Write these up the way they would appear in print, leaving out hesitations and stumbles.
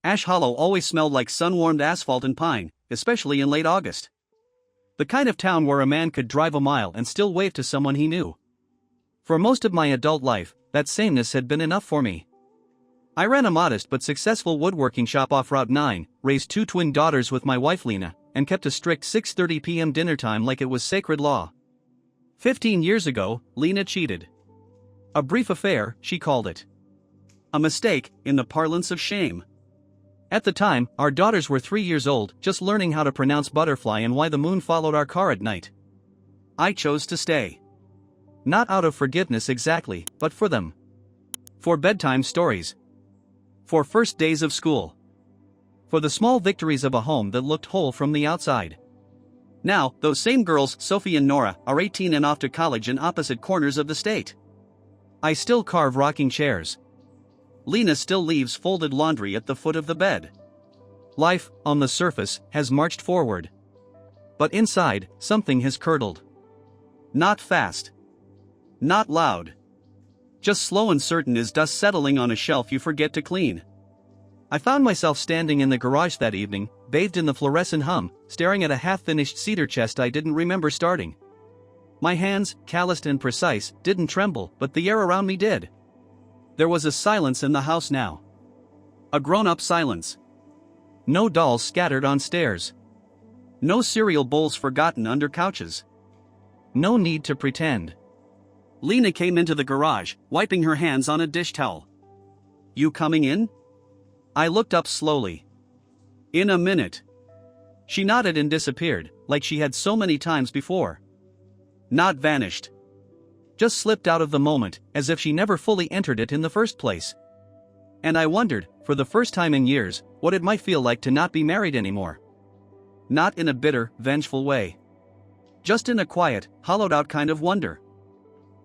Ash Hollow always smelled like sun-warmed asphalt and pine, especially in late August. The kind of town where a man could drive a mile and still wave to someone he knew. For most of my adult life, that sameness had been enough for me. I ran a modest but successful woodworking shop off Route 9, raised 2 twin daughters with my wife Lena, and kept a strict 6:30 p.m. dinner time like it was sacred law. 15 years ago, Lena cheated. A brief affair, she called it. A mistake, in the parlance of shame. At the time, our daughters were 3 years old, just learning how to pronounce butterfly and why the moon followed our car at night. I chose to stay. Not out of forgiveness exactly, but for them. For bedtime stories. For first days of school. For the small victories of a home that looked whole from the outside. Now, those same girls, Sophie and Nora, are 18 and off to college in opposite corners of the state. I still carve rocking chairs. Lena still leaves folded laundry at the foot of the bed. Life, on the surface, has marched forward. But inside, something has curdled. Not fast. Not loud. Just slow and certain as dust settling on a shelf you forget to clean. I found myself standing in the garage that evening, bathed in the fluorescent hum, staring at a half-finished cedar chest I didn't remember starting. My hands, calloused and precise, didn't tremble, but the air around me did. There was a silence in the house now. A grown-up silence. No dolls scattered on stairs. No cereal bowls forgotten under couches. No need to pretend. Lena came into the garage, wiping her hands on a dish towel. "You coming in?" I looked up slowly. "In a minute." She nodded and disappeared, like she had so many times before. Not vanished. Just slipped out of the moment, as if she never fully entered it in the first place. And I wondered, for the first time in years, what it might feel like to not be married anymore. Not in a bitter, vengeful way. Just in a quiet, hollowed-out kind of wonder.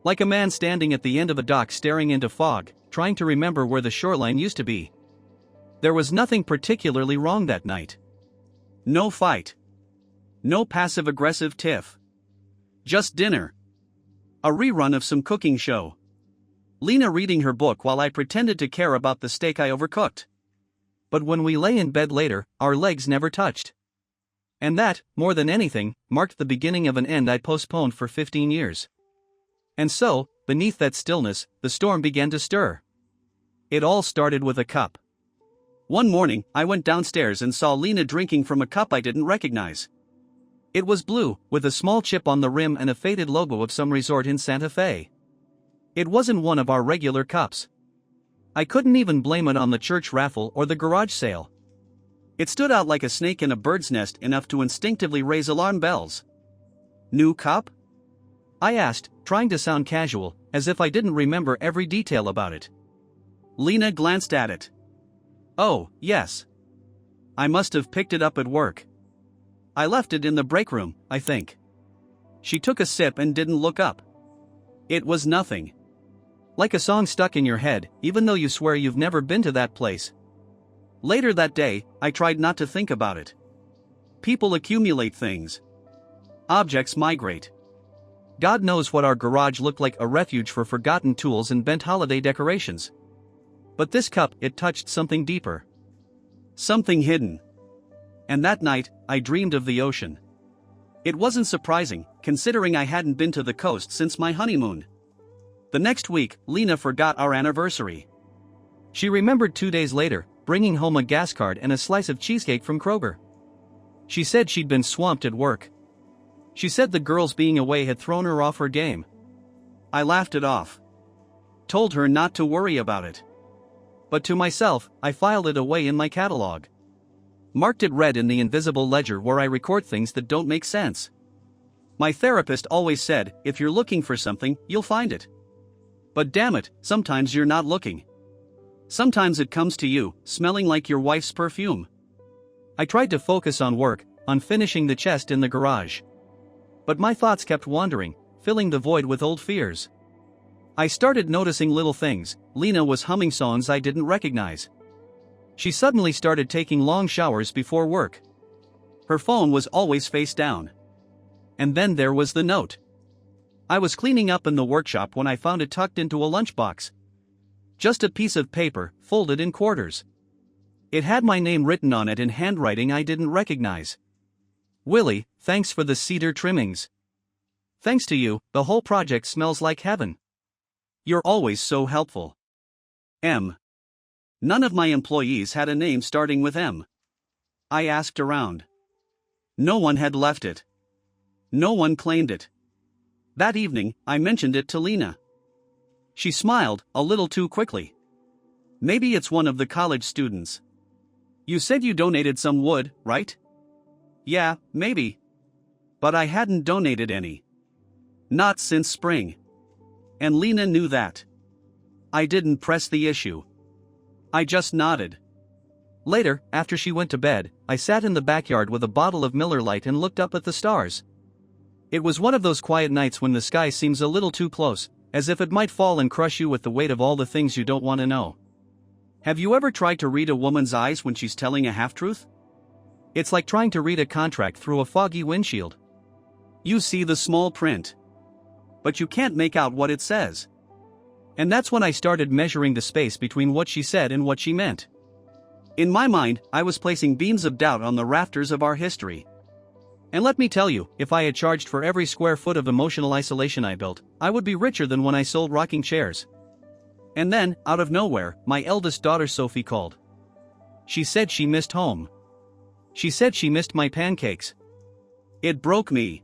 Like a man standing at the end of a dock staring into fog, trying to remember where the shoreline used to be. There was nothing particularly wrong that night. No fight. No passive-aggressive tiff. Just dinner. A rerun of some cooking show. Lena reading her book while I pretended to care about the steak I overcooked. But when we lay in bed later, our legs never touched. And that, more than anything, marked the beginning of an end I postponed for 15 years. And so, beneath that stillness, the storm began to stir. It all started with a cup. One morning, I went downstairs and saw Lena drinking from a cup I didn't recognize. It was blue, with a small chip on the rim and a faded logo of some resort in Santa Fe. It wasn't one of our regular cups. I couldn't even blame it on the church raffle or the garage sale. It stood out like a snake in a bird's nest, enough to instinctively raise alarm bells. "New cup?" I asked, trying to sound casual, as if I didn't remember every detail about it. Lena glanced at it. "Oh, yes. I must have picked it up at work. I left it in the break room, I think." She took a sip and didn't look up. It was nothing. Like a song stuck in your head, even though you swear you've never been to that place. Later that day, I tried not to think about it. People accumulate things. Objects migrate. God knows what our garage looked like, a refuge for forgotten tools and bent holiday decorations. But this cup, it touched something deeper. Something hidden. And that night, I dreamed of the ocean. It wasn't surprising, considering I hadn't been to the coast since my honeymoon. The next week, Lena forgot our anniversary. She remembered 2 days later, bringing home a gas card and a slice of cheesecake from Kroger. She said she'd been swamped at work. She said the girls being away had thrown her off her game. I laughed it off. Told her not to worry about it. But to myself, I filed it away in my catalog. Marked it red in the invisible ledger where I record things that don't make sense. My therapist always said, if you're looking for something, you'll find it. But damn it, sometimes you're not looking. Sometimes it comes to you, smelling like your wife's perfume. I tried to focus on work, on finishing the chest in the garage. But my thoughts kept wandering, filling the void with old fears. I started noticing little things. Lena was humming songs I didn't recognize. She suddenly started taking long showers before work. Her phone was always face down. And then there was the note. I was cleaning up in the workshop when I found it tucked into a lunchbox. Just a piece of paper, folded in quarters. It had my name written on it in handwriting I didn't recognize. Willie, thanks for the cedar trimmings. Thanks to you, the whole project smells like heaven. You're always so helpful. M. None of my employees had a name starting with M. I asked around. No one had left it. No one claimed it. That evening, I mentioned it to Lena. She smiled, a little too quickly. Maybe it's one of the college students. You said you donated some wood, right? Yeah, maybe. But I hadn't donated any. Not since spring. And Lena knew that. I didn't press the issue. I just nodded. Later, after she went to bed, I sat in the backyard with a bottle of Miller Lite and looked up at the stars. It was one of those quiet nights when the sky seems a little too close, as if it might fall and crush you with the weight of all the things you don't want to know. Have you ever tried to read a woman's eyes when she's telling a half-truth? It's like trying to read a contract through a foggy windshield. You see the small print, but you can't make out what it says. And that's when I started measuring the space between what she said and what she meant. In my mind, I was placing beams of doubt on the rafters of our history. And let me tell you, if I had charged for every square foot of emotional isolation I built, I would be richer than when I sold rocking chairs. And then, out of nowhere, my eldest daughter Sophie called. She said she missed home. She said she missed my pancakes. It broke me.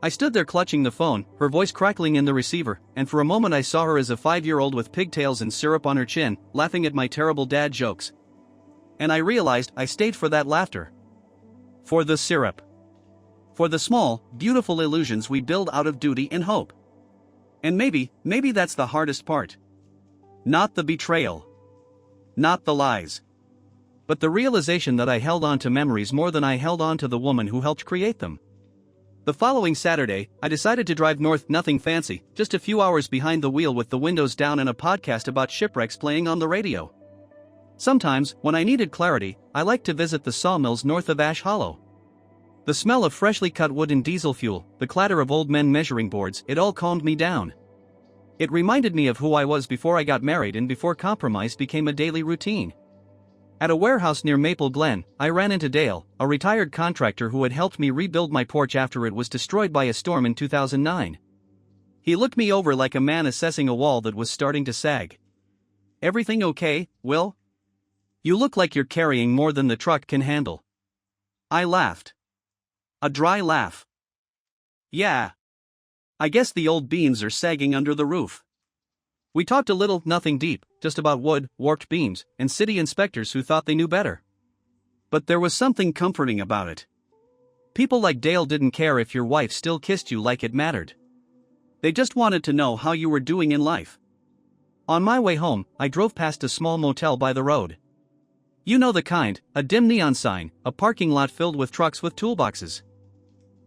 I stood there clutching the phone, her voice crackling in the receiver, and for a moment I saw her as a 5-year-old with pigtails and syrup on her chin, laughing at my terrible dad jokes. And I realized I stayed for that laughter. For the syrup. For the small, beautiful illusions we build out of duty and hope. And maybe that's the hardest part. Not the betrayal. Not the lies. But the realization that I held on to memories more than I held on to the woman who helped create them. The following Saturday, I decided to drive north, nothing fancy, just a few hours behind the wheel with the windows down and a podcast about shipwrecks playing on the radio. Sometimes, when I needed clarity, I liked to visit the sawmills north of Ash Hollow. The smell of freshly cut wood and diesel fuel, the clatter of old men measuring boards, it all calmed me down. It reminded me of who I was before I got married and before compromise became a daily routine. At a warehouse near Maple Glen, I ran into Dale, a retired contractor who had helped me rebuild my porch after it was destroyed by a storm in 2009. He looked me over like a man assessing a wall that was starting to sag. "Everything okay, Will? You look like you're carrying more than the truck can handle." I laughed. A dry laugh. "Yeah. I guess the old beams are sagging under the roof." We talked a little, nothing deep, just about wood, warped beams, and city inspectors who thought they knew better. But there was something comforting about it. People like Dale didn't care if your wife still kissed you like it mattered. They just wanted to know how you were doing in life. On my way home, I drove past a small motel by the road. You know the kind, a dim neon sign, a parking lot filled with trucks with toolboxes.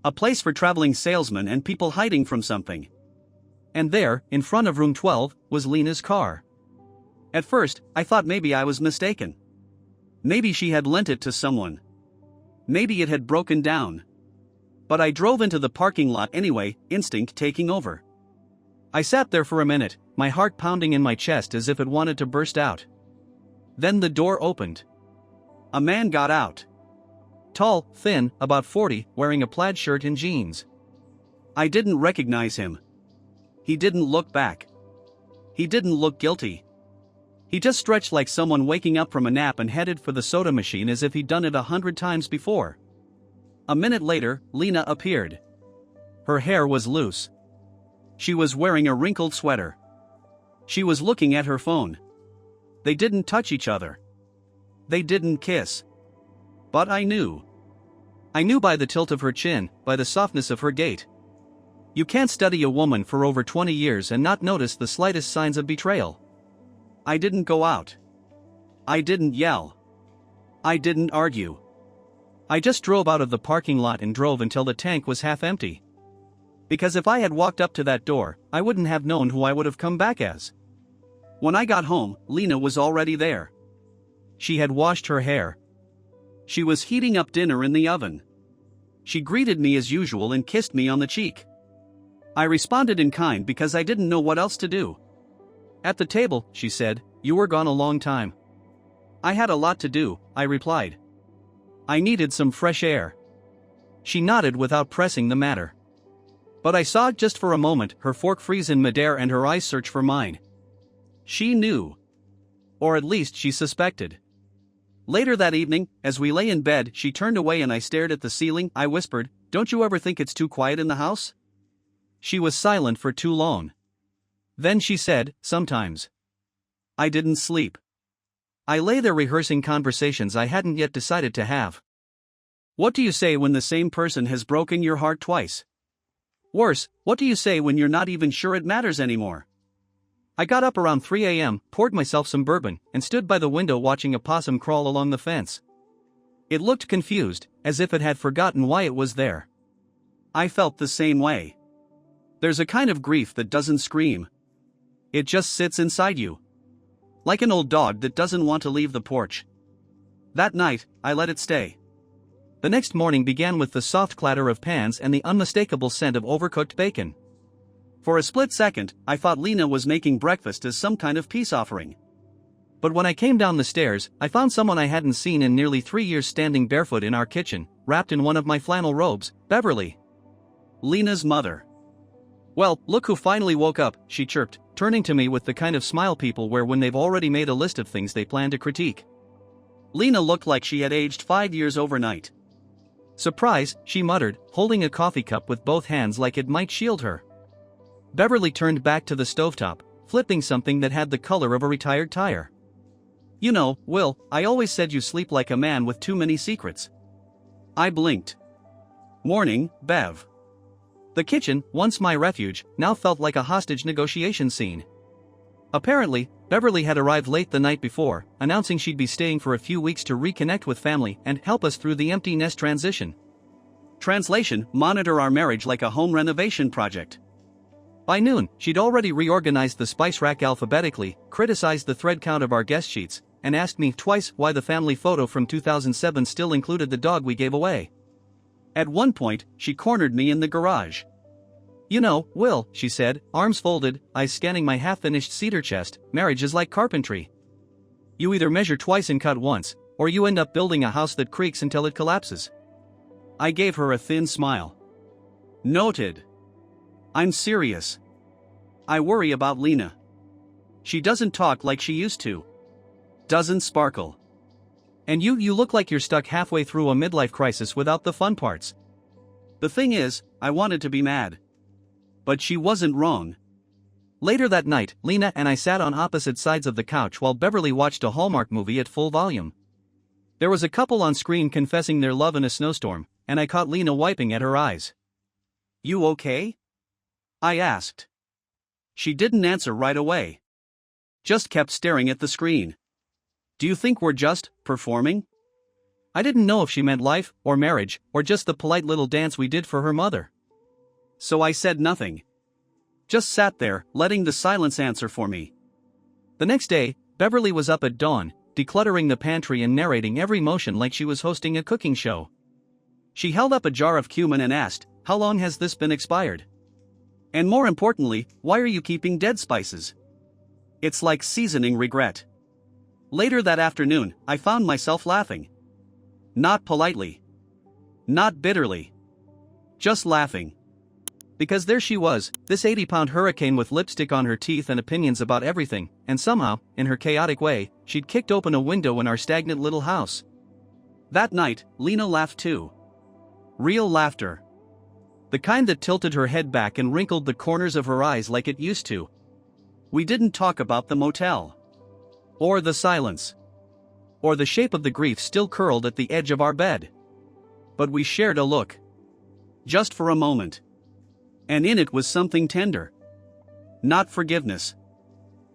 A place for traveling salesmen and people hiding from something. And there, in front of room 12, was Lena's car. At first, I thought maybe I was mistaken. Maybe she had lent it to someone. Maybe it had broken down. But I drove into the parking lot anyway, instinct taking over. I sat there for a minute, my heart pounding in my chest as if it wanted to burst out. Then the door opened. A man got out. Tall, thin, about 40, wearing a plaid shirt and jeans. I didn't recognize him. He didn't look back. He didn't look guilty. He just stretched like someone waking up from a nap and headed for the soda machine as if he'd done it 100 times before. A minute later, Lena appeared. Her hair was loose. She was wearing a wrinkled sweater. She was looking at her phone. They didn't touch each other. They didn't kiss. But I knew. I knew by the tilt of her chin, by the softness of her gait. You can't study a woman for over 20 years and not notice the slightest signs of betrayal. I didn't go out. I didn't yell. I didn't argue. I just drove out of the parking lot and drove until the tank was half empty. Because if I had walked up to that door, I wouldn't have known who I would have come back as. When I got home, Lena was already there. She had washed her hair. She was heating up dinner in the oven. She greeted me as usual and kissed me on the cheek. I responded in kind because I didn't know what else to do. At the table, she said, "You were gone a long time." I had a lot to do, I replied. I needed some fresh air. She nodded without pressing the matter. But I saw just for a moment her fork freeze in midair and her eyes search for mine. She knew. Or at least she suspected. Later that evening, as we lay in bed, she turned away and I stared at the ceiling. I whispered, "Don't you ever think it's too quiet in the house?" She was silent for too long. Then she said, "Sometimes." I didn't sleep. I lay there rehearsing conversations I hadn't yet decided to have. What do you say when the same person has broken your heart twice? Worse, what do you say when you're not even sure it matters anymore? I got up around 3 a.m., poured myself some bourbon, and stood by the window watching a possum crawl along the fence. It looked confused, as if it had forgotten why it was there. I felt the same way. There's a kind of grief that doesn't scream. It just sits inside you. Like an old dog that doesn't want to leave the porch. That night, I let it stay. The next morning began with the soft clatter of pans and the unmistakable scent of overcooked bacon. For a split second, I thought Lena was making breakfast as some kind of peace offering. But when I came down the stairs, I found someone I hadn't seen in nearly 3 years standing barefoot in our kitchen, wrapped in one of my flannel robes, Beverly. Lena's mother. "Well, look who finally woke up," she chirped, turning to me with the kind of smile people wear when they've already made a list of things they plan to critique. Lena looked like she had aged 5 years overnight. "Surprise," she muttered, holding a coffee cup with both hands like it might shield her. Beverly turned back to the stovetop, flipping something that had the color of a retired tire. "You know, Will, I always said you sleep like a man with too many secrets." I blinked. "Morning, Bev." The kitchen, once my refuge, now felt like a hostage negotiation scene. Apparently, Beverly had arrived late the night before, announcing she'd be staying for a few weeks to reconnect with family and help us through the empty nest transition. Translation: monitor our marriage like a home renovation project. By noon, she'd already reorganized the spice rack alphabetically, criticized the thread count of our guest sheets, and asked me twice why the family photo from 2007 still included the dog we gave away. At one point, she cornered me in the garage. "You know, Will," she said, arms folded, eyes scanning my half-finished cedar chest, "marriage is like carpentry. You either measure twice and cut once, or you end up building a house that creaks until it collapses." I gave her a thin smile. "Noted. I'm serious. I worry about Lena. She doesn't talk like she used to. Doesn't sparkle. And you look like you're stuck halfway through a midlife crisis without the fun parts." The thing is, I wanted to be mad. But she wasn't wrong. Later that night, Lena and I sat on opposite sides of the couch while Beverly watched a Hallmark movie at full volume. There was a couple on screen confessing their love in a snowstorm, and I caught Lena wiping at her eyes. "You okay?" I asked. She didn't answer right away. Just kept staring at the screen. "Do you think we're just performing?" I didn't know if she meant life, or marriage, or just the polite little dance we did for her mother. So I said nothing. Just sat there, letting the silence answer for me. The next day, Beverly was up at dawn, decluttering the pantry and narrating every motion like she was hosting a cooking show. She held up a jar of cumin and asked, "How long has this been expired? And more importantly, why are you keeping dead spices? It's like seasoning regret." Later that afternoon, I found myself laughing. Not politely. Not bitterly. Just laughing. Because there she was, this 80-pound hurricane with lipstick on her teeth and opinions about everything, and somehow, in her chaotic way, she'd kicked open a window in our stagnant little house. That night, Lena laughed too. Real laughter. The kind that tilted her head back and wrinkled the corners of her eyes like it used to. We didn't talk about the motel. Or the silence. Or the shape of the grief still curled at the edge of our bed. But we shared a look. Just for a moment. And in it was something tender. Not forgiveness.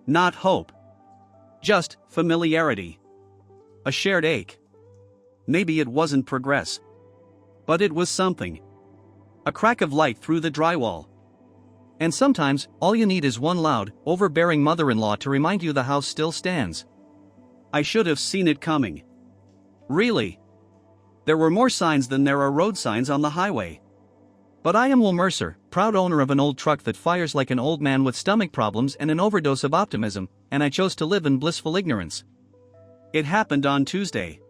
Not hope. Just familiarity. A shared ache. Maybe it wasn't progress. But it was something. A crack of light through the drywall. And sometimes, all you need is one loud, overbearing mother-in-law to remind you the house still stands. I should have seen it coming. Really. There were more signs than there are road signs on the highway. But I am Will Mercer, proud owner of an old truck that fires like an old man with stomach problems and an overdose of optimism, and I chose to live in blissful ignorance. It happened on Tuesday.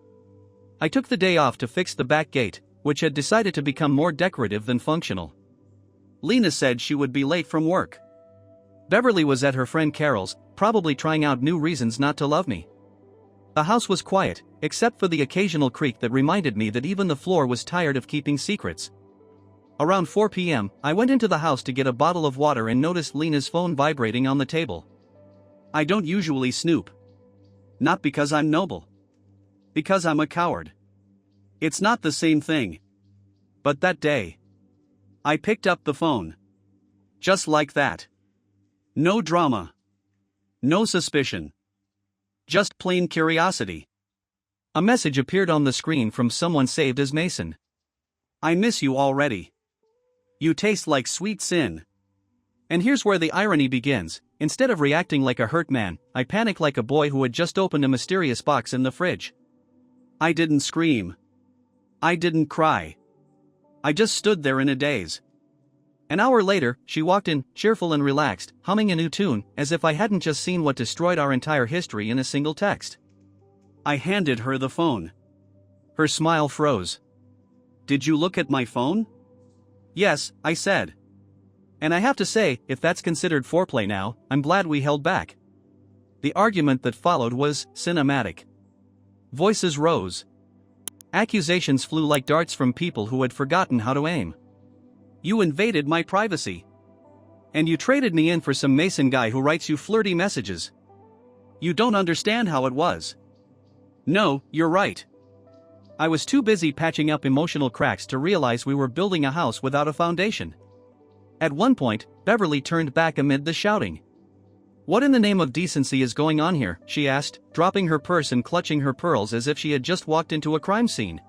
I took the day off to fix the back gate, which had decided to become more decorative than functional. Lena said she would be late from work. Beverly was at her friend Carol's, probably trying out new reasons not to love me. The house was quiet, except for the occasional creak that reminded me that even the floor was tired of keeping secrets. Around 4 p.m., I went into the house to get a bottle of water and noticed Lena's phone vibrating on the table. I don't usually snoop. Not because I'm noble. Because I'm a coward. It's not the same thing. But that day, I picked up the phone. Just like that. No drama. No suspicion. Just plain curiosity. A message appeared on the screen from someone saved as Mason. I miss you already. You taste like sweet sin. And here's where the irony begins. Instead of reacting like a hurt man, I panicked like a boy who had just opened a mysterious box in the fridge. I didn't scream. I didn't cry. I just stood there in a daze. An hour later, she walked in, cheerful and relaxed, humming a new tune, as if I hadn't just seen what destroyed our entire history in a single text. I handed her the phone. Her smile froze. Did you look at my phone? Yes, I said. And I have to say, if that's considered foreplay now, I'm glad we held back. The argument that followed was cinematic. Voices rose. Accusations flew like darts from people who had forgotten how to aim. You invaded my privacy. And you traded me in for some Mason guy who writes you flirty messages. You don't understand how it was. No, you're right. I was too busy patching up emotional cracks to realize we were building a house without a foundation. At one point, Beverly turned back amid the shouting. What in the name of decency is going on here? She asked, dropping her purse and clutching her pearls as if she had just walked into a crime scene.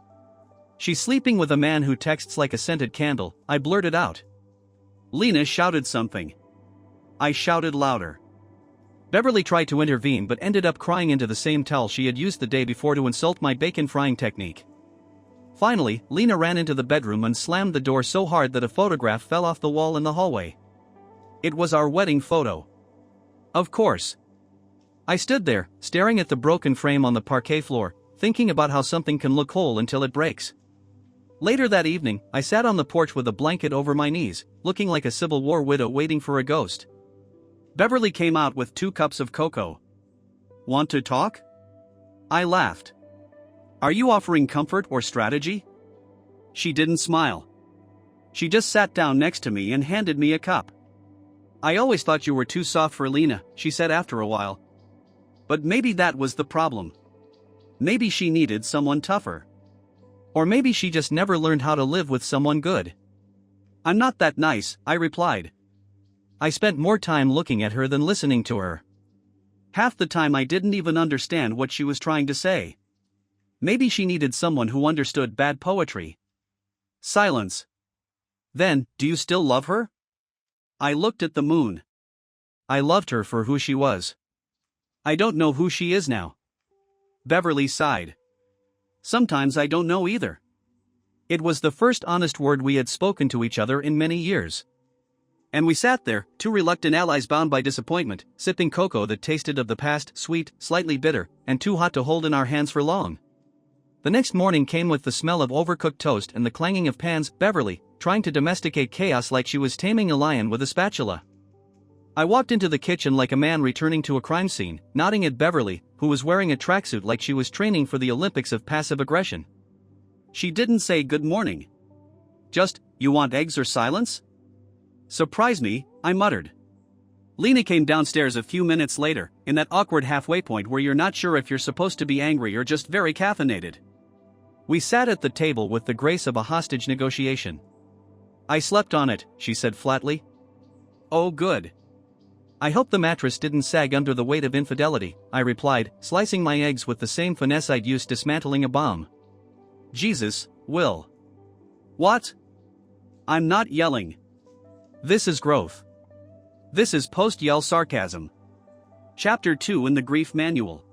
She's sleeping with a man who texts like a scented candle, I blurted out. Lena shouted something. I shouted louder. Beverly tried to intervene but ended up crying into the same towel she had used the day before to insult my bacon frying technique. Finally, Lena ran into the bedroom and slammed the door so hard that a photograph fell off the wall in the hallway. It was our wedding photo. Of course. I stood there, staring at the broken frame on the parquet floor, thinking about how something can look whole until it breaks. Later that evening, I sat on the porch with a blanket over my knees, looking like a Civil War widow waiting for a ghost. Beverly came out with 2 cups of cocoa. Want to talk? I laughed. Are you offering comfort or strategy? She didn't smile. She just sat down next to me and handed me a cup. I always thought you were too soft for Lena, she said after a while. But maybe that was the problem. Maybe she needed someone tougher. Or maybe she just never learned how to live with someone good. I'm not that nice, I replied. I spent more time looking at her than listening to her. Half the time I didn't even understand what she was trying to say. Maybe she needed someone who understood bad poetry. Silence. Then, do you still love her? I looked at the moon. I loved her for who she was. I don't know who she is now. Beverly sighed. Sometimes I don't know either. It was the first honest word we had spoken to each other in many years. And we sat there, 2 reluctant allies bound by disappointment, sipping cocoa that tasted of the past, sweet, slightly bitter, and too hot to hold in our hands for long. The next morning came with the smell of overcooked toast and the clanging of pans, Beverly, trying to domesticate chaos like she was taming a lion with a spatula. I walked into the kitchen like a man returning to a crime scene, nodding at Beverly, who was wearing a tracksuit like she was training for the Olympics of passive aggression. She didn't say good morning. Just, you want eggs or silence? Surprise me, I muttered. Lena came downstairs a few minutes later, in that awkward halfway point where you're not sure if you're supposed to be angry or just very caffeinated. We sat at the table with the grace of a hostage negotiation. I slept on it, she said flatly. Oh good. I hope the mattress didn't sag under the weight of infidelity, I replied, slicing my eggs with the same finesse I'd used dismantling a bomb. Jesus, Will. What? I'm not yelling. This is growth. This is post-yell sarcasm. Chapter 2 in the Grief Manual.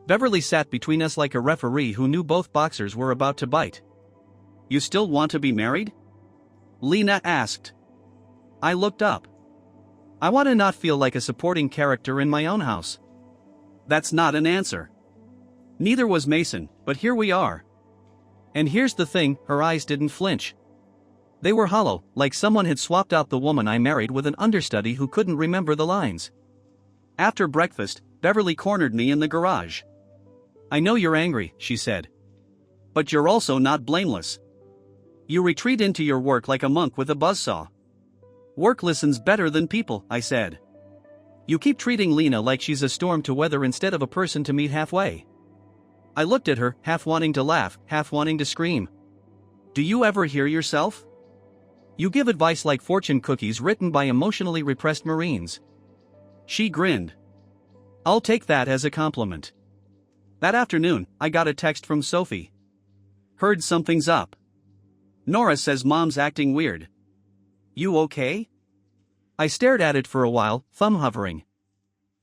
Beverly sat between us like a referee who knew both boxers were about to bite. You still want to be married? Lena asked. I looked up. I want to not feel like a supporting character in my own house. That's not an answer. Neither was Mason, but here we are. And here's the thing, her eyes didn't flinch. They were hollow, like someone had swapped out the woman I married with an understudy who couldn't remember the lines. After breakfast, Beverly cornered me in the garage. "I know you're angry," she said. "But you're also not blameless. You retreat into your work like a monk with a buzzsaw." "Work listens better than people," I said. "You keep treating Lena like she's a storm to weather instead of a person to meet halfway." I looked at her, half wanting to laugh, half wanting to scream. "Do you ever hear yourself? You give advice like fortune cookies written by emotionally repressed Marines." She grinned. "I'll take that as a compliment." That afternoon, I got a text from Sophie. "Heard something's up. Nora says Mom's acting weird. You okay?" I stared at it for a while, thumb hovering.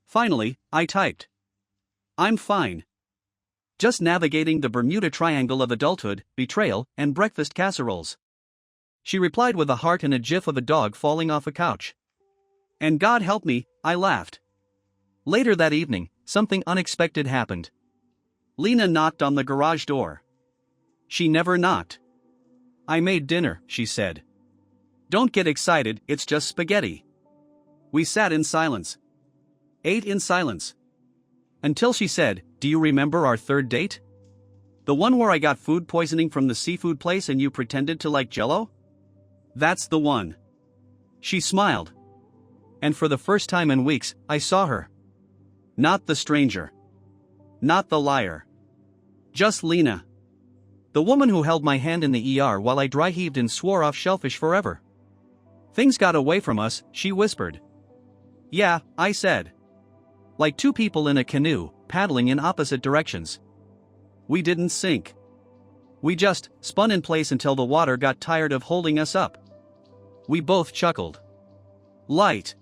Finally, I typed. "I'm fine. Just navigating the Bermuda Triangle of adulthood, betrayal, and breakfast casseroles." She replied with a heart and a gif of a dog falling off a couch. "And God help me," I laughed. Later that evening, something unexpected happened. Lena knocked on the garage door. She never knocked. "I made dinner," she said. "Don't get excited, it's just spaghetti." We sat in silence. Ate in silence. Until she said, "Do you remember our third date? The one where I got food poisoning from the seafood place and you pretended to like Jell-O?" "That's the one." She smiled. And for the first time in weeks, I saw her. Not the stranger. Not the liar. Just Lena. The woman who held my hand in the ER while I dry heaved and swore off shellfish forever. "Things got away from us," she whispered. "Yeah," I said. Like two people in a canoe, paddling in opposite directions. We didn't sink. We just spun in place until the water got tired of holding us up. We both chuckled. Light.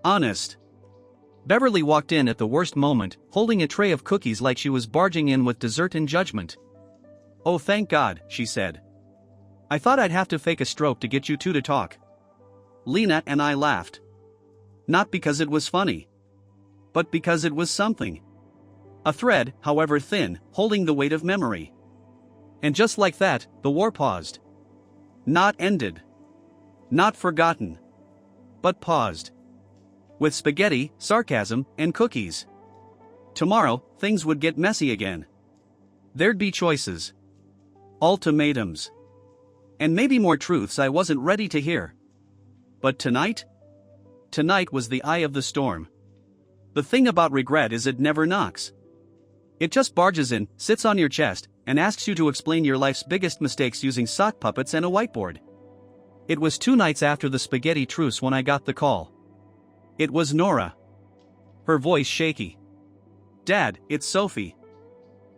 Honest. Beverly walked in at the worst moment, holding a tray of cookies like she was barging in with dessert and judgment. "Oh, thank God," she said. "I thought I'd have to fake a stroke to get you two to talk." Lena and I laughed. Not because it was funny, but because it was something. A thread, however thin, holding the weight of memory. And just like that, the war paused. Not ended. Not forgotten. But paused. With spaghetti, sarcasm, and cookies. Tomorrow, things would get messy again. There'd be choices. Ultimatums. And maybe more truths I wasn't ready to hear. But tonight? Tonight was the eye of the storm. The thing about regret is it never knocks. It just barges in, sits on your chest, and asks you to explain your life's biggest mistakes using sock puppets and a whiteboard. It was 2 nights after the spaghetti truce when I got the call. It was Nora. Her voice shaky. "Dad, it's Sophie.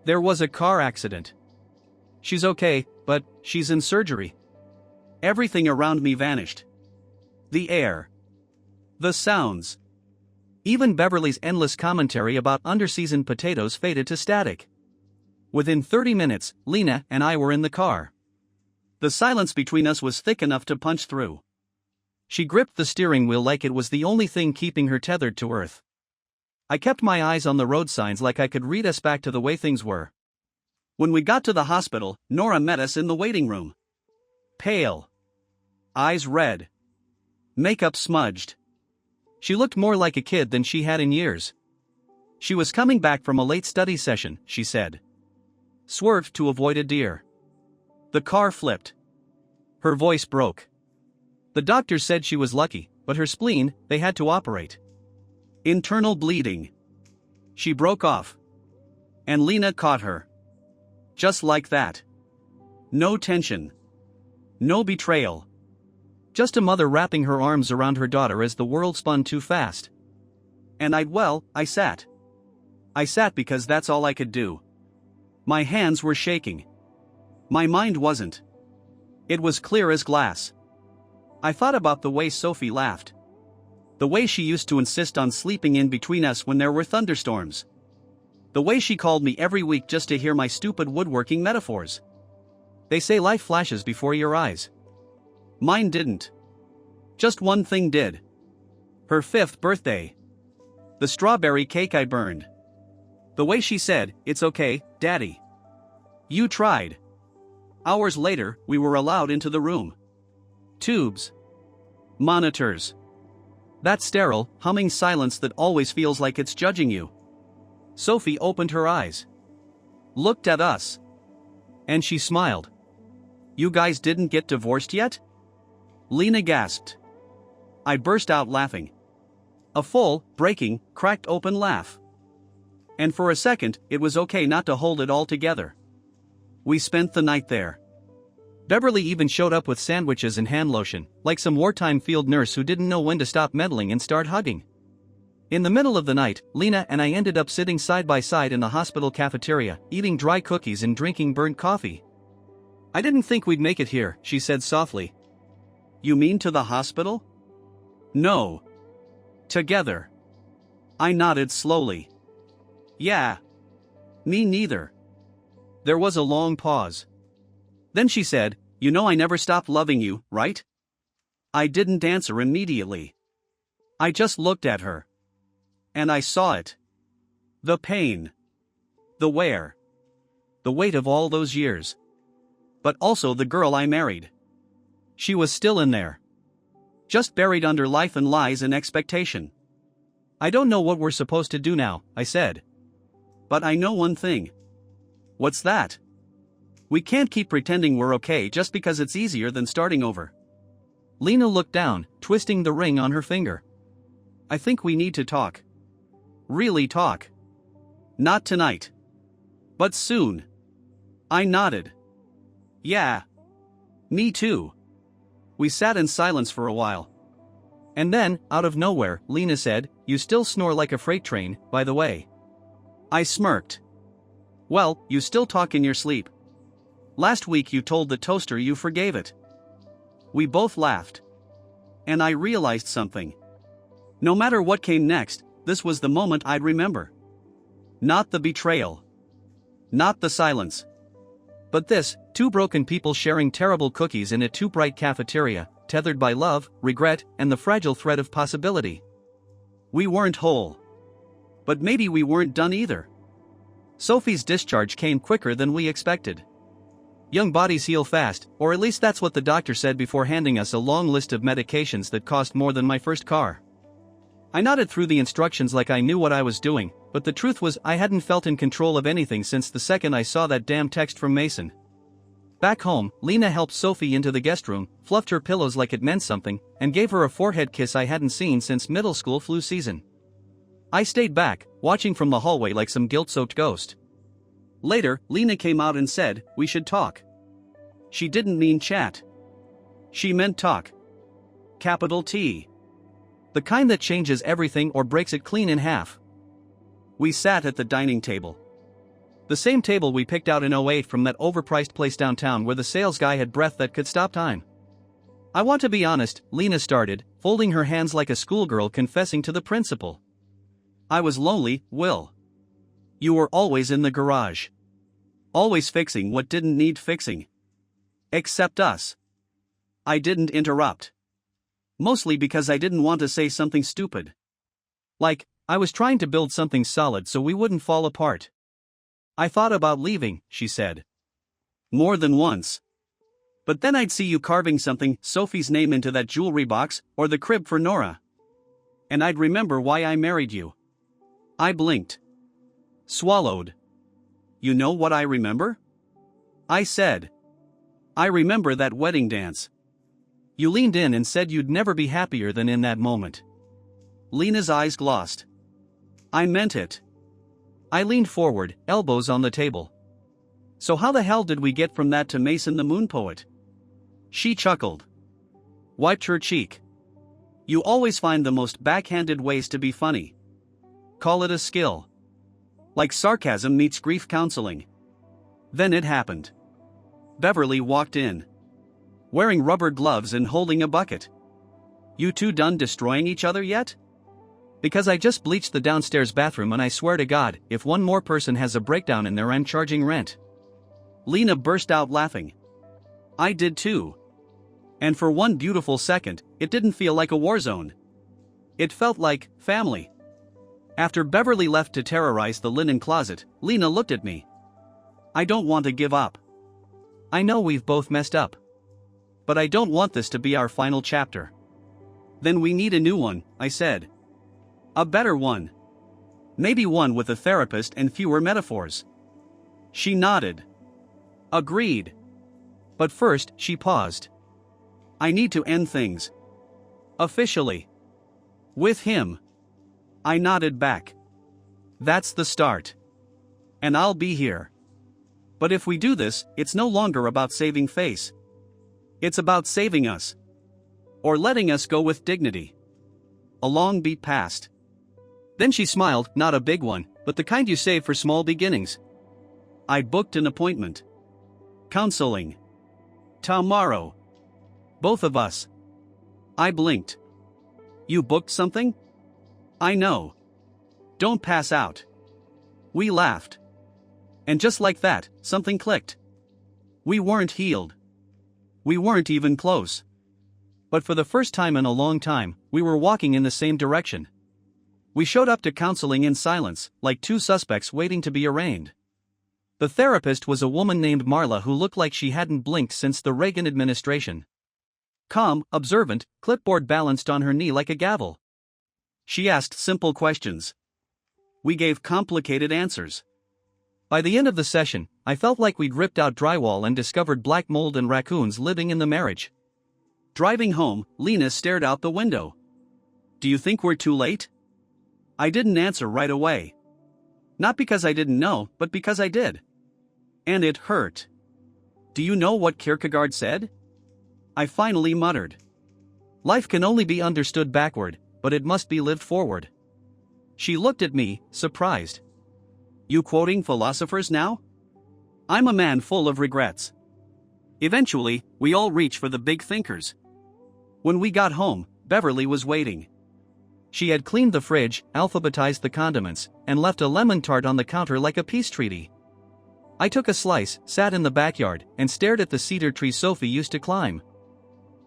There was a car accident. She's okay, but she's in surgery." Everything around me vanished. The air. The sounds. Even Beverly's endless commentary about underseasoned potatoes faded to static. Within 30 minutes, Lena and I were in the car. The silence between us was thick enough to punch through. She gripped the steering wheel like it was the only thing keeping her tethered to earth. I kept my eyes on the road signs like I could read us back to the way things were. When we got to the hospital, Nora met us in the waiting room. Pale. Eyes red. Makeup smudged. She looked more like a kid than she had in years. She was coming back from a late study session, she said. Swerved to avoid a deer. The car flipped. Her voice broke. The doctors said she was lucky, but her spleen, they had to operate. Internal bleeding. She broke off. And Lena caught her. Just like that. No tension. No betrayal. Just a mother wrapping her arms around her daughter as the world spun too fast. And I sat. I sat because that's all I could do. My hands were shaking. My mind wasn't. It was clear as glass. I thought about the way Sophie laughed. The way she used to insist on sleeping in between us when there were thunderstorms. The way she called me every week just to hear my stupid woodworking metaphors. They say life flashes before your eyes. Mine didn't. Just one thing did. Her 5th birthday. The strawberry cake I burned. The way she said, "It's okay, Daddy. You tried." Hours later, we were allowed into the room. Tubes. Monitors. That sterile, humming silence that always feels like it's judging you. Sophie opened her eyes. Looked at us. And she smiled. "You guys didn't get divorced yet?" Lena gasped. I burst out laughing. A full, breaking, cracked open laugh. And for a second, it was okay not to hold it all together. We spent the night there. Beverly even showed up with sandwiches and hand lotion, like some wartime field nurse who didn't know when to stop meddling and start hugging. In the middle of the night, Lena and I ended up sitting side by side in the hospital cafeteria, eating dry cookies and drinking burnt coffee. "I didn't think we'd make it here," she said softly. "You mean to the hospital?" "No. Together." I nodded slowly. "Yeah. Me neither." There was a long pause. Then she said, "You know I never stopped loving you, right?" I didn't answer immediately. I just looked at her. And I saw it. The pain. The wear. The weight of all those years. But also the girl I married. She was still in there. Just buried under life and lies and expectation. "I don't know what we're supposed to do now," I said. "But I know one thing." "What's that?" "We can't keep pretending we're okay just because it's easier than starting over." Lena looked down, twisting the ring on her finger. "I think we need to talk. Really talk. Not tonight. But soon." I nodded. "Yeah. Me too." We sat in silence for a while. And then, out of nowhere, Lena said, "You still snore like a freight train, by the way." I smirked. "Well, you still talk in your sleep. Last week you told the toaster you forgave it." We both laughed. And I realized something. No matter what came next, this was the moment I'd remember. Not the betrayal. Not the silence. But this, two broken people sharing terrible cookies in a too bright cafeteria, tethered by love, regret, and the fragile thread of possibility. We weren't whole. But maybe we weren't done either. Sophie's discharge came quicker than we expected. Young bodies heal fast, or at least that's what the doctor said before handing us a long list of medications that cost more than my first car. I nodded through the instructions like I knew what I was doing, but the truth was I hadn't felt in control of anything since the second I saw that damn text from Mason. Back home, Lena helped Sophie into the guest room, fluffed her pillows like it meant something, and gave her a forehead kiss I hadn't seen since middle school flu season. I stayed back, watching from the hallway like some guilt-soaked ghost. Later, Lena came out and said, "We should talk." She didn't mean chat. She meant talk. Capital T. The kind that changes everything or breaks it clean in half. We sat at the dining table. The same table we picked out in '08 from that overpriced place downtown where the sales guy had breath that could stop time. "I want to be honest," Lena started, folding her hands like a schoolgirl confessing to the principal. "I was lonely, Will. You were always in the garage. Always fixing what didn't need fixing. Except us." I didn't interrupt. Mostly because I didn't want to say something stupid. Like, I was trying to build something solid so we wouldn't fall apart. "I thought about leaving," she said. "More than once. But then I'd see you carving something, Sophie's name into that jewelry box, or the crib for Nora. And I'd remember why I married you." I blinked. Swallowed. "You know what I remember?" I said. "I remember that wedding dance. You leaned in and said you'd never be happier than in that moment." Lena's eyes glossed. "I meant it." I leaned forward, elbows on the table. "So how the hell did we get from that to Mason the Moon Poet?" She chuckled. Wiped her cheek. "You always find the most backhanded ways to be funny. Call it a skill. Like sarcasm meets grief counseling." Then it happened. Beverly walked in. Wearing rubber gloves and holding a bucket. "You two done destroying each other yet?" "Because I just bleached the downstairs bathroom and I swear to God, if one more person has a breakdown in there I'm charging rent." Lena burst out laughing. I did too. And for one beautiful second, it didn't feel like a war zone. It felt like family. After Beverly left to terrorize the linen closet, Lena looked at me. I don't want to give up. I know we've both messed up. But I don't want this to be our final chapter. Then we need a new one, I said. A better one. Maybe one with a therapist and fewer metaphors. She nodded. Agreed. But first, she paused. I need to end things. Officially. With him. I nodded back. That's the start. And I'll be here. But if we do this, it's no longer about saving face. It's about saving us. Or letting us go with dignity. A long beat passed. Then she smiled, not a big one, but the kind you save for small beginnings. I booked an appointment. Counseling. Tomorrow. Both of us. I blinked. You booked something? I know. Don't pass out. We laughed. And just like that, something clicked. We weren't healed. We weren't even close. But for the first time in a long time, we were walking in the same direction. We showed up to counseling in silence, like two suspects waiting to be arraigned. The therapist was a woman named Marla who looked like she hadn't blinked since the Reagan administration. Calm, observant, clipboard balanced on her knee like a gavel. She asked simple questions. We gave complicated answers. By the end of the session, I felt like we'd ripped out drywall and discovered black mold and raccoons living in the marriage. Driving home, Lena stared out the window. Do you think we're too late? I didn't answer right away. Not because I didn't know, but because I did. And it hurt. Do you know what Kierkegaard said? I finally muttered. Life can only be understood backward, but it must be lived forward. She looked at me, surprised. You quoting philosophers now? I'm a man full of regrets. Eventually, we all reach for the big thinkers. When we got home, Beverly was waiting. She had cleaned the fridge, alphabetized the condiments, and left a lemon tart on the counter like a peace treaty. I took a slice, sat in the backyard, and stared at the cedar tree Sophie used to climb.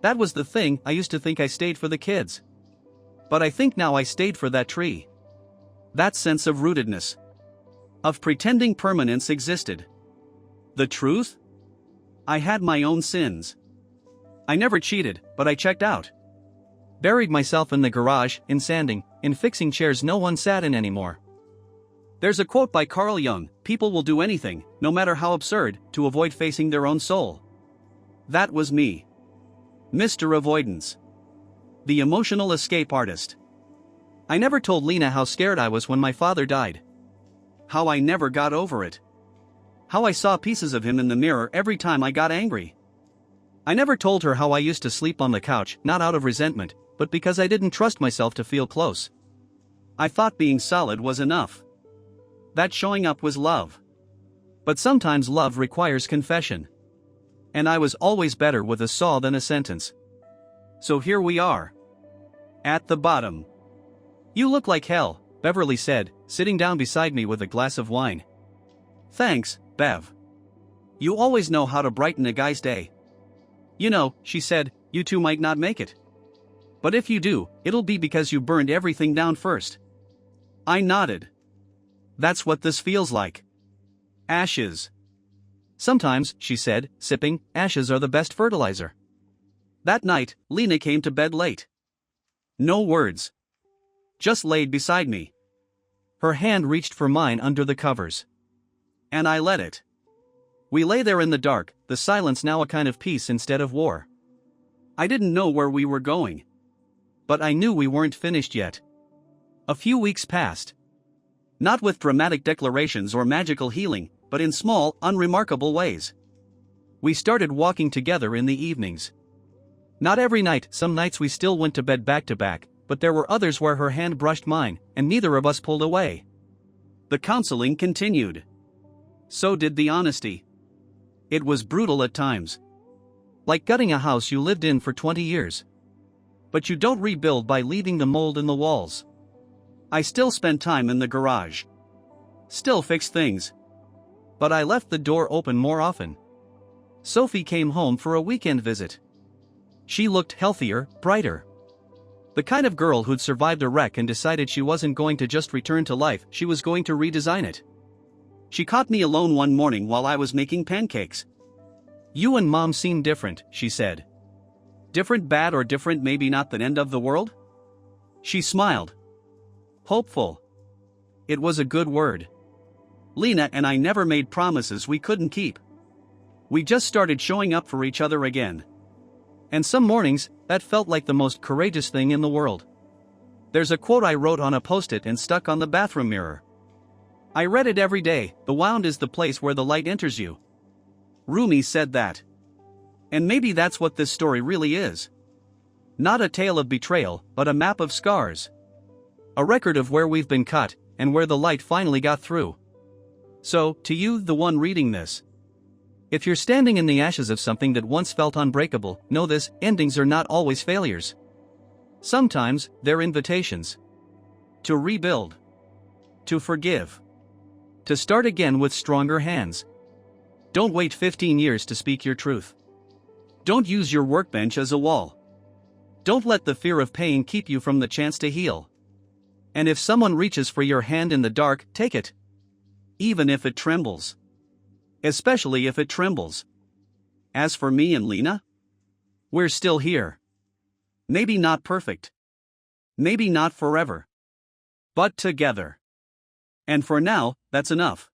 That was the thing. I used to think I stayed for the kids. But I think now I stayed for that tree. That sense of rootedness. Of pretending permanence existed. The truth? I had my own sins. I never cheated, but I checked out. Buried myself in the garage, in sanding, in fixing chairs no one sat in anymore. There's a quote by Carl Jung, people will do anything, no matter how absurd, to avoid facing their own soul. That was me. Mr. Avoidance. The emotional escape artist. I never told Lena how scared I was when my father died. How I never got over it. How I saw pieces of him in the mirror every time I got angry. I never told her how I used to sleep on the couch, not out of resentment, but because I didn't trust myself to feel close. I thought being solid was enough. That showing up was love. But sometimes love requires confession. And I was always better with a saw than a sentence. So here we are. At the bottom. You look like hell, Beverly said, sitting down beside me with a glass of wine. Thanks, Bev. You always know how to brighten a guy's day. You know, she said, you two might not make it. But if you do, it'll be because you burned everything down first. I nodded. That's what this feels like. Ashes. Sometimes, she said, sipping, ashes are the best fertilizer. That night, Lena came to bed late. No words. Just laid beside me. Her hand reached for mine under the covers. And I let it. We lay there in the dark, the silence now a kind of peace instead of war. I didn't know where we were going. But I knew we weren't finished yet. A few weeks passed. Not with dramatic declarations or magical healing, but in small, unremarkable ways. We started walking together in the evenings. Not every night, some nights we still went to bed back to back, but there were others where her hand brushed mine, and neither of us pulled away. The counseling continued. So did the honesty. It was brutal at times. Like gutting a house you lived in for 20 years. But you don't rebuild by leaving the mold in the walls. I still spent time in the garage. Still fixed things. But I left the door open more often. Sophie came home for a weekend visit. She looked healthier, brighter. The kind of girl who'd survived a wreck and decided she wasn't going to just return to life, she was going to redesign it. She caught me alone one morning while I was making pancakes. "You and Mom seem different," she said. "Different bad or different maybe not the end of the world?" She smiled. Hopeful. It was a good word. Lena and I never made promises we couldn't keep. We just started showing up for each other again. And some mornings, that felt like the most courageous thing in the world. There's a quote I wrote on a post-it and stuck on the bathroom mirror. I read it every day: "The wound is the place where the light enters you." Rumi said that. And maybe that's what this story really is. Not a tale of betrayal, but a map of scars. A record of where we've been cut, and where the light finally got through. So, to you, the one reading this, if you're standing in the ashes of something that once felt unbreakable, know this: endings are not always failures. Sometimes, they're invitations. To rebuild. To forgive. To start again with stronger hands. Don't wait 15 years to speak your truth. Don't use your workbench as a wall. Don't let the fear of pain keep you from the chance to heal. And if someone reaches for your hand in the dark, take it. Even if it trembles. Especially if it trembles. As for me and Lena, we're still here. Maybe not perfect. Maybe not forever. But together. And for now, that's enough.